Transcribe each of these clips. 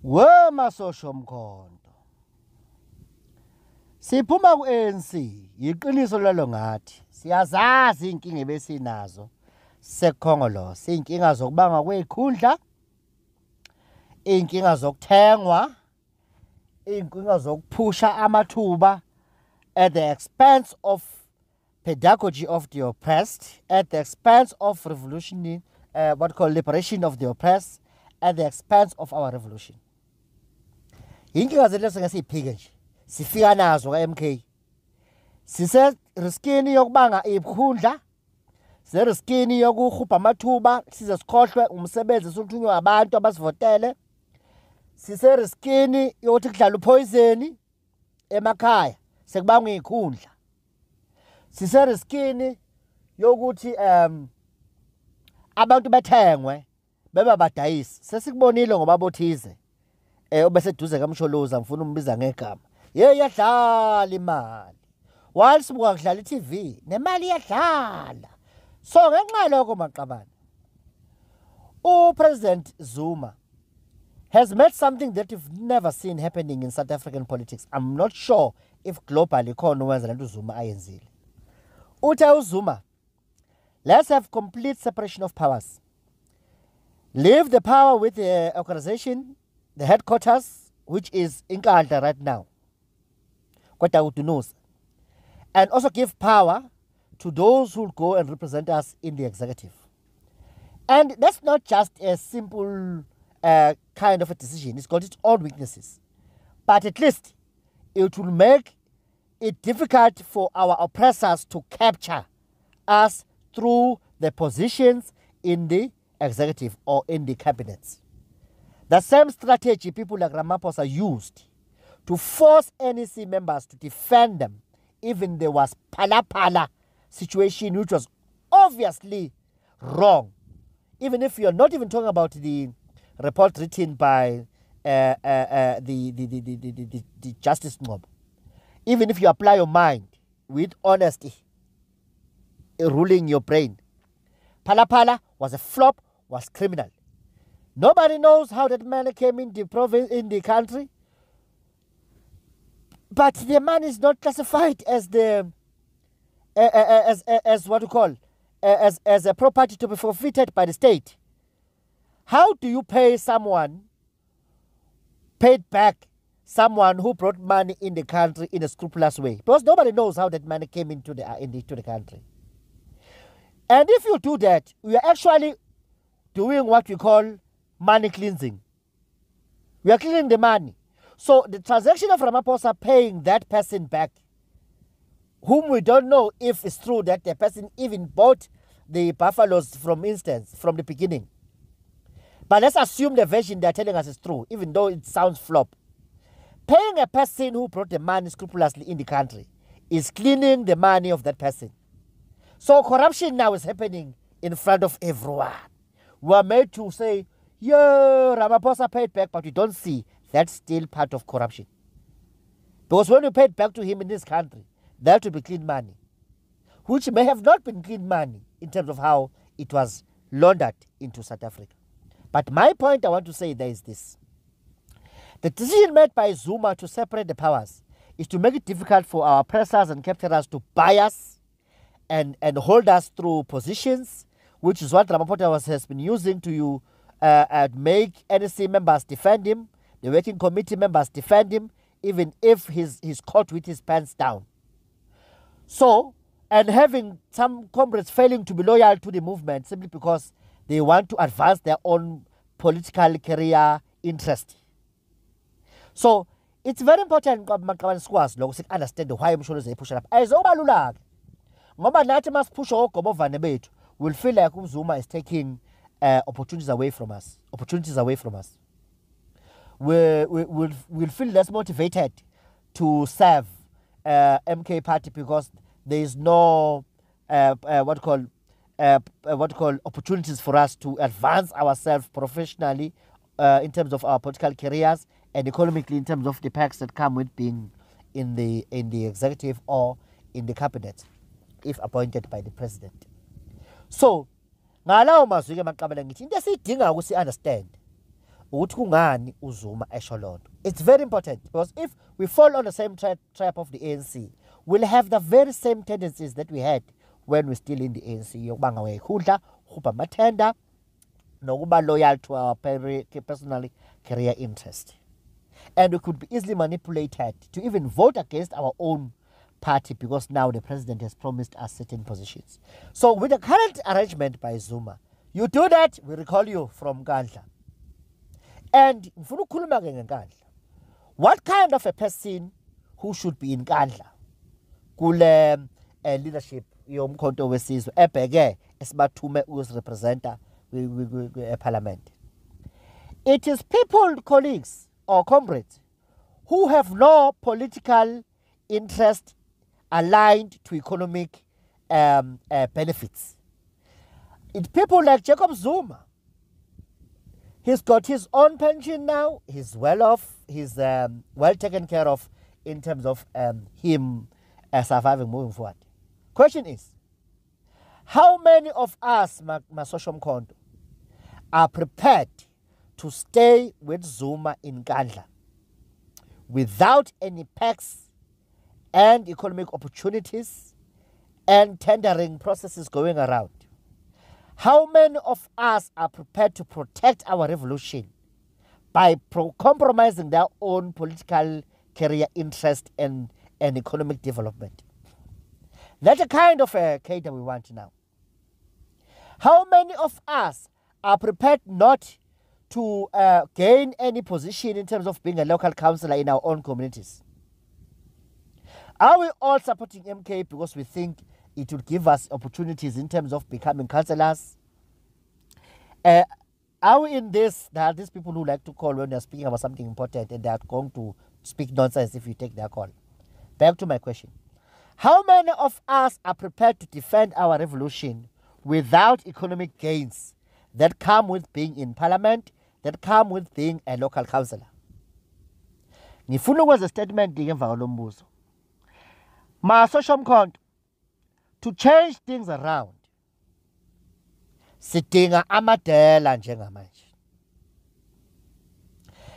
Wemasosha omkhonto. Siphuma ku-ANC, yiqiniso lalo ngathi. Siyazazi inkinga ebesinazo seKhongolo, inkinga zokubanga kwezikhundla, inkinga zokuthengwa, inkinga zokuphusha amathuba at the expense of pedagogy of the oppressed, at the expense of revolutionary, liberation of the oppressed, at the expense of our revolution. Inkinga zethu singasiphike nje. Sifika nazo ka-MK. Sise riskini yokubanga izikhundla, sise riskini yokuhupha amathuba, size sikhohlwe umsebenzi esuthunywa abantu abasivotele. Sise riskini yokuthi kudlala uphoyizeni emakhaya, sekubanga izikhundla. Sise riskini yokuthi abantu bethengwe beba badayisi. Sesikubonile ngoba bothize. Obeseduze kaMsholoza ngifuna umbiza ngegama. Yadlala imali. While sibuka kudlala iTV, nemali iyadlala. So ngenxa lokho maqabane, uPresident Zuma has made something that you've never seen happening in South African politics. I'm not sure if globally khona wenza lento Zuma ayenzile. Uthe uZuma, let's have complete separation of powers. Leave the power with the organization, the headquarters, which is Inkandla right now. And also give power to those who go and represent us in the executive. And that's not just a simple kind of a decision. It's got its own weaknesses. But at least it will make it difficult for our oppressors to capture us through the positions in the executive or in the cabinets. The same strategy people like Ramaphosa used to force NEC members to defend them, even there was pala situation which was obviously wrong. Even if you're not even talking about the report written by the Justice Mob. Even if you apply your mind with honesty, ruling your brain, pala was a flop, was criminal. Nobody knows how that man came in the country. But the man is not classified as the as what you call as a property to be forfeited by the state. How do you pay someone, paid back someone who brought money in the country in a scrupulous way? Because nobody knows how that money came into the country. And if you do that, we are actually doing what we call money cleansing. We are cleaning the money. So the transaction of Ramaphosa paying that person back, whom we don't know if it's true that the person even bought the buffaloes from the beginning. But let's assume the version they're telling us is true, even though it sounds flop. Paying a person who brought the money scrupulously in the country is cleaning the money of that person. So corruption now is happening in front of everyone. We are made to say, yeah, Ramaphosa paid back, but we don't see that's still part of corruption. Because when you paid back to him in this country, that will be clean money, which may have not been clean money in terms of how it was laundered into South Africa. But my point I want to say there is this. The decision made by Zuma to separate the powers is to make it difficult for our oppressors and capturers to buy us and hold us through positions, which is what Ramaphosa has been using to make NEC members defend him, the working committee members defend him, even if he's caught with his pants down. So, and having some comrades failing to be loyal to the movement simply because they want to advance their own political career interest. So, it's very important to understand why Msholoza is pushing up. Ayizobalula-ke. Ngoba nathi masipusha ogobovane bethu, we'll feel like Zuma is taking opportunities away from us. We'll feel less motivated to serve MK party because there is no opportunities for us to advance ourselves professionally in terms of our political careers and economically in terms of the perks that come with being in the executive or in the cabinet if appointed by the president. So ngalawo mazwi ke maqabela ngithi into esiyidinga ukuthi understand ukuthi kungani uZuma esho lonto. It's very important because if we fall on the same trap of the ANC, we'll have the very same tendencies that we had when we're still in the ANC. Yokuba ngawekhundla, ukuba amathenda, nokuba loyal to our personal career interest. And we could be easily manipulated to even vote against our own party because now the president has promised us certain positions. So with the current arrangement by Zuma, you do that, we recall you from Nkandla. And what kind of a person who should be in Nkandla kule leadership yomkhonto wesizwe ebheke esibathume ukuzirepresenta parliament? It is people, colleagues or comrades, who have no political interest aligned to economic benefits. It's people like Jacob Zuma. He's got his own pension now. He's well off. He's well taken care of in terms of him surviving moving forward. Question is, how many of us, Masosho Mkhonto, are prepared to stay with Zuma in Nkandla without any perks and economic opportunities and tendering processes going around? How many of us are prepared to protect our revolution by compromising their own political career interest and economic development? That's the kind of a cadre we want now. How many of us are prepared not to gain any position in terms of being a local councillor in our own communities? Are we all supporting MK because we think it would give us opportunities in terms of becoming councillors? Are we in this? There are these people who like to call when they're speaking about something important and they are going to speak nonsense if you take their call. Back to my question. How many of us are prepared to defend our revolution without economic gains that come with being in parliament, that come with being a local councillor? Ngifuna ukwenza statement ngemva kwalombuzo. Masosho Mkhonto, to change things around, sidinga amadela njengamanje.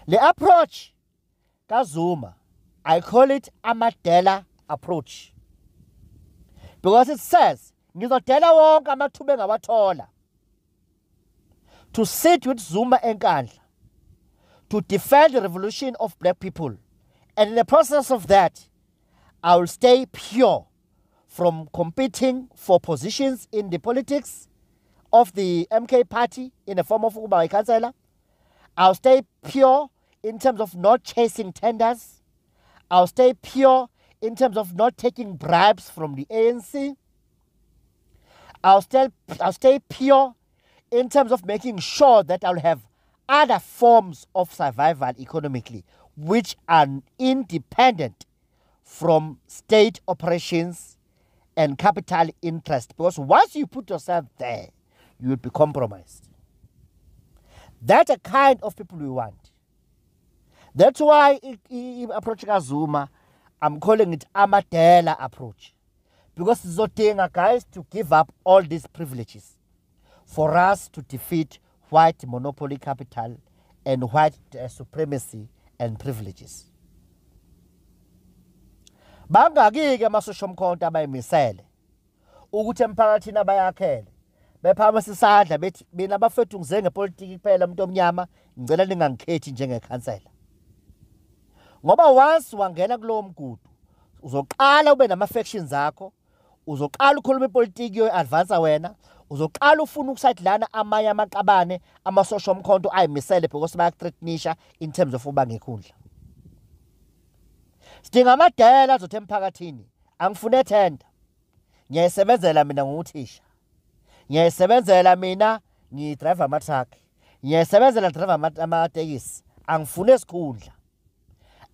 The approach kaZuma, I call it amadela approach, because it says ngizodela wonke amathuba engawathola to sit with Zuma eNkandla to defend the revolution of black people, and in the process of that I will stay pure from competing for positions in the politics of the MK party in the form of Uba Councillor. I'll stay pure in terms of not chasing tenders. I'll stay pure in terms of not taking bribes from the ANC. I'll stay pure in terms of making sure that I'll have other forms of survival economically, which are independent from state operations and capital interest. Because once you put yourself there, you will be compromised. That's the kind of people we want. That's why approaching Zuma, I'm calling it Amadela approach. Because Zotenga guys to give up all these privileges for us to defeat white monopoly capital and white supremacy and privileges. Bangaki-ke Masosho Mkhonto abayimisele ukuthi emphakathini abayakhele bephamisa isandla bethi mina bafethu ngize ngepolitiki kuphela umuntu omnyama ngicela ningangikhethi njengekhansela. Ngoba once wangena kulowo mgudu uzoqala ube nama-factions akho, uzoqala ukhuluma ipolitiki yo-advansa wena, uzoqala ufuna ukusadlana amanye amaqabane Masosho Mkhonto ayimisele because bayakuthreatenisha in terms of uba ngekhundla. Sidinga amadela azothe emphakathini, angifune thenda, ngiyayisebenzela mina nguthisha, ngiyayisebenzela mina ngidrive ama-truck, ngiyayisebenzela drive amatekisi, angifune sikhundla.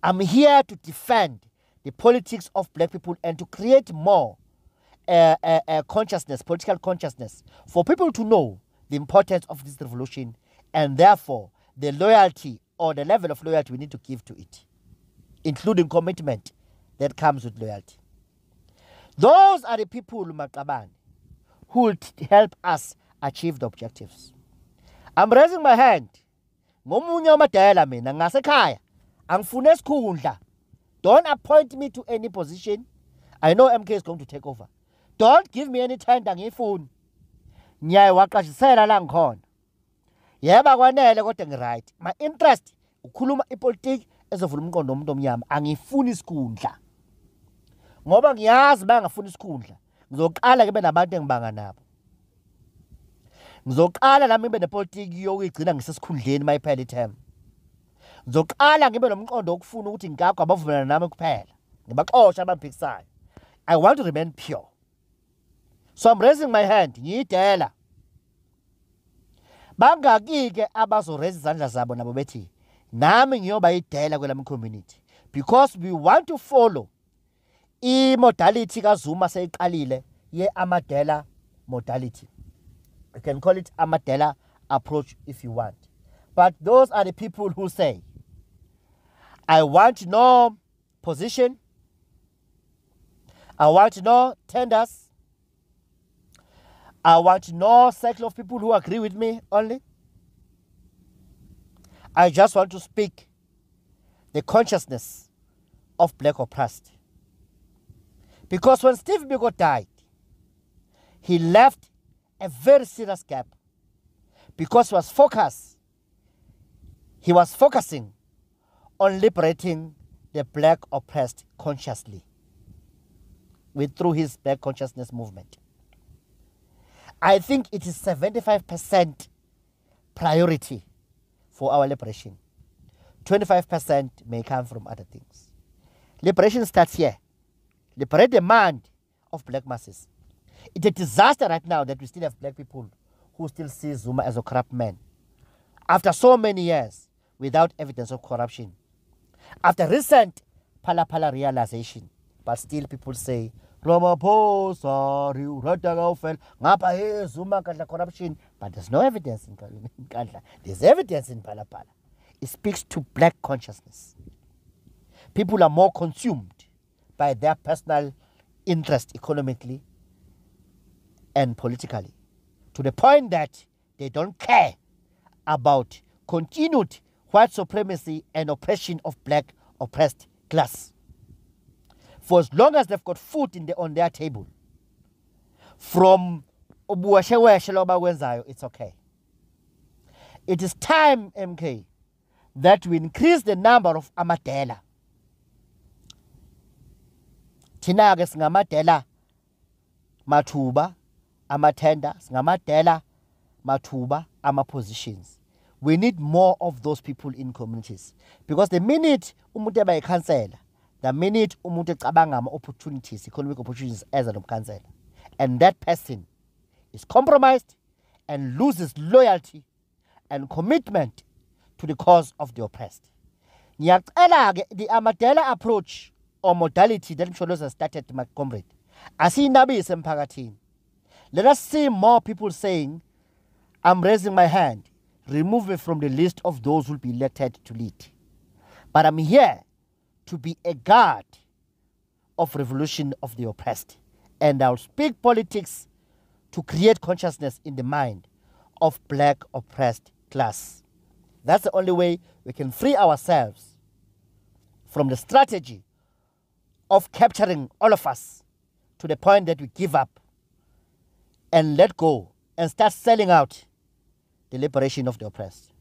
I'm here to defend the politics of black people and to create more consciousness, political consciousness, for people to know the importance of this revolution and therefore the loyalty or the level of loyalty we need to give to it, including commitment that comes with loyalty. Those are the people, Maqabane, who will help us achieve the objectives. I'm raising my hand ngomunye wamadela mina ngasekhaya angifune isikhundla. Don't appoint me to any position. I know MK is going to take over. Don't give me any tender ngiyifuni. Ngiyaye waqashisela la ngikhona. Yeba kwanele kodwa ngiright. My interest ukukhuluma ipolitiki ezovula umqondo womuntu omnyama. Angifuni isikhundla. Ngoba ngiyazi bangafuni isikhundla. Ngizoqala ke benabantu engibanga nabo. Ngizoqala nami ngibe nepolitiki yokugcina ngisesikhundleni mayiphela ithemba. Ngizoqala ngibe nomqondo okufuna ukuthi ngakho abavumelana nami kuphela. Ngibaxosha abamphikisanayo. I want to remain pure. So I'm raising my hand. Ngiyidela. Bangaki-ke abazo-raise izandla zabo nabo bethi nami ngiyoba yidela kwelami community because we want to follow i-modality kaZuma seyiqalile ye-Amadela modality. You can call it Amadela approach if you want. But those are the people who say, I want no position. I want no tenders. I want no circle of people who agree with me only. I just want to speak the consciousness of black oppressed. Because when Steve Biko died, he left a very serious gap because he was focusing on liberating the black oppressed consciously through his black consciousness movement. I think it is 75% priority for our liberation. 25% may come from other things. Liberation starts here. Liberate the mind of black masses. It's a disaster right now that we still have black people who still see Zuma as a corrupt man. After so many years without evidence of corruption. After recent pala realization, but still people say, Ramaphosa, ngapha Zuma kadla corruption, but there's no evidence in Kadla. There's evidence in Pala. It speaks to black consciousness. People are more consumed by their personal interest economically and politically, to the point that they don't care about continued white supremacy and oppression of black oppressed class. For as long as they've got food on their table, from it's okay. It is time, MK, that we increase the number of Amadela. Thina-ke singamadela mathuba amatenda, singamadela mathuba ama-positions. We need more of those people in communities. Because the minute umuntu eba yikhansela, the minute umuntu ecabanga ama-opportunities, economic opportunities as an councillor, and that person is compromised and loses loyalty and commitment to the cause of the oppressed. Ngiyacela-ke the Amadela approach or modality that Msholozi has started, my comrade, asiyinabise emphakathini. Let us see more people saying, I'm raising my hand, remove me from the list of those who will be elected to lead. But I'm here to be a guard of revolution of the oppressed. And I'll speak politics to create consciousness in the mind of black oppressed class. That's the only way we can free ourselves from the strategy of capturing all of us to the point that we give up and let go and start selling out the liberation of the oppressed.